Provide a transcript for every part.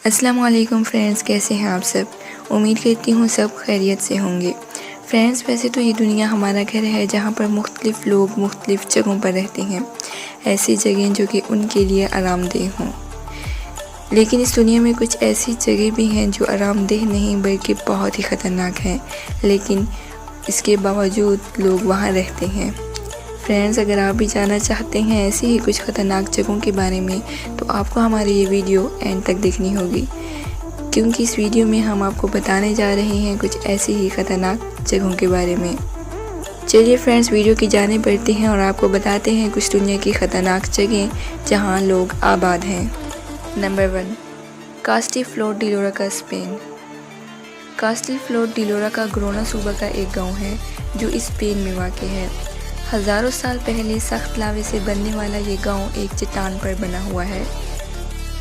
السلام علیکم فرینڈز، کیسے ہیں آپ سب؟ امید کرتی ہوں سب خیریت سے ہوں گے۔ فرینڈز، ویسے تو یہ دنیا ہمارا گھر ہے جہاں پر مختلف لوگ مختلف جگہوں پر رہتے ہیں، ایسی جگہیں جو کہ ان کے لیے آرام دہ ہوں۔ لیکن اس دنیا میں کچھ ایسی جگہ بھی ہیں جو آرام دہ نہیں بلکہ بہت ہی خطرناک ہیں، لیکن اس کے باوجود لوگ وہاں رہتے ہیں۔ فرینڈز، اگر آپ بھی جاننا چاہتے ہیں ایسی ہی کچھ خطرناک جگہوں کے بارے میں تو آپ کو ہماری یہ ویڈیو اینڈ تک دیکھنی ہوگی، کیونکہ اس ویڈیو میں ہم آپ کو بتانے جا رہے ہیں کچھ ایسی ہی خطرناک جگہوں کے بارے میں۔ چلیے فرینڈز، ویڈیو کی جانب بڑھتے ہیں اور آپ کو بتاتے ہیں کچھ دنیا کی خطرناک جگہیں جہاں لوگ آباد ہیں۔ نمبر 1، کاسٹل فورٹ ڈی لوراکا، اسپین۔ کاسٹل فورٹ ڈی لوراکا گرونا صوبہ کا ایک گاؤں ہے جو اسپین میں واقع ہے۔ ہزاروں سال پہلے سخت لاوے سے بننے والا یہ گاؤں ایک چٹان پر بنا ہوا ہے۔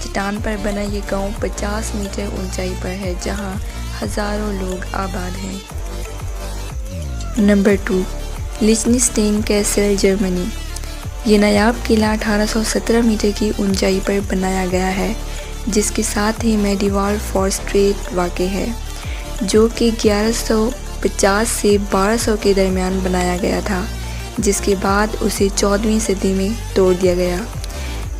چٹان پر بنا یہ گاؤں 50 میٹر اونچائی پر ہے جہاں ہزاروں لوگ آباد ہیں۔ نمبر 2، لیچنسٹین کیسل، جرمنی۔ یہ نایاب قلعہ 1817 میٹر کی اونچائی پر بنایا گیا ہے، جس کے ساتھ ہی میڈیوال فورٹریس واقع ہے، جو کہ 1150 سے 1200 کے درمیان بنایا گیا تھا، جس کے بعد اسے 14ویں صدی میں توڑ دیا گیا۔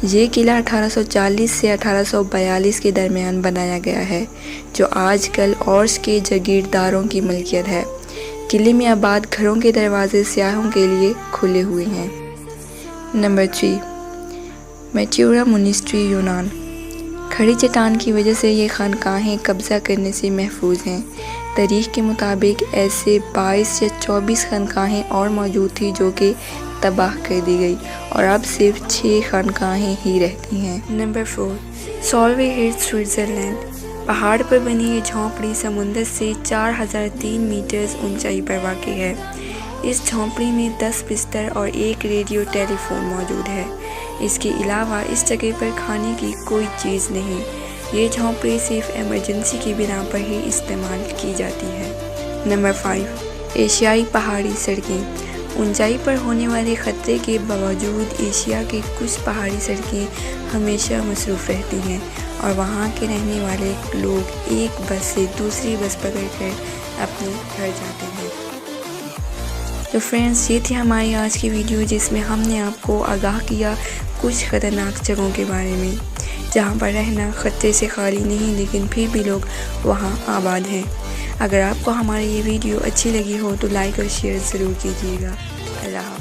یہ قلعہ 1840 سے 1842 کے درمیان بنایا گیا ہے، جو آج کل اورس کے جاگیرداروں کی ملکیت ہے۔ قلعے میں آباد گھروں کے دروازے سیاحوں کے لیے کھلے ہوئے ہیں۔ نمبر 3، میٹیورا مونسٹری، یونان۔ کھڑی چٹان کی وجہ سے یہ خانقاہیں قبضہ کرنے سے محفوظ ہیں۔ تاریخ کے مطابق ایسے 22 یا 24 خانقاہیں اور موجود تھیں جو کہ تباہ کر دی گئی، اور اب صرف 6 خانقاہیں ہی رہتی ہیں۔ نمبر 4، سولوے ہلز، سوئٹزرلینڈ۔ پہاڑ پر بنی یہ جھونپڑی سمندر سے 4003 میٹر اونچائی پر واقع ہے۔ اس جھونپڑی میں 10 بستر اور ایک ریڈیو ٹیلی فون موجود ہے۔ اس کے علاوہ اس جگہ پر کھانے کی کوئی چیز نہیں۔ یہ جھونپڑی صرف ایمرجنسی کی بنا پر ہی استعمال کی جاتی ہے۔ نمبر 5، ایشیائی پہاڑی سڑکیں۔ اونچائی پر ہونے والے خطرے کے باوجود ایشیا کے کچھ پہاڑی سڑکیں ہمیشہ مصروف رہتی ہیں، اور وہاں کے رہنے والے لوگ ایک بس سے دوسری بس پکڑ کر اپنے گھر جاتے ہیں۔ تو فرینڈز، یہ تھی ہماری آج کی ویڈیو جس میں ہم نے آپ کو آگاہ کیا کچھ خطرناک جگہوں کے بارے میں جہاں پر رہنا خطرے سے خالی نہیں، لیکن پھر بھی لوگ وہاں آباد ہیں۔ اگر آپ کو ہماری یہ ویڈیو اچھی لگی ہو تو لائک اور شیئر ضرور کیجیے گا۔ اللہ حافظ۔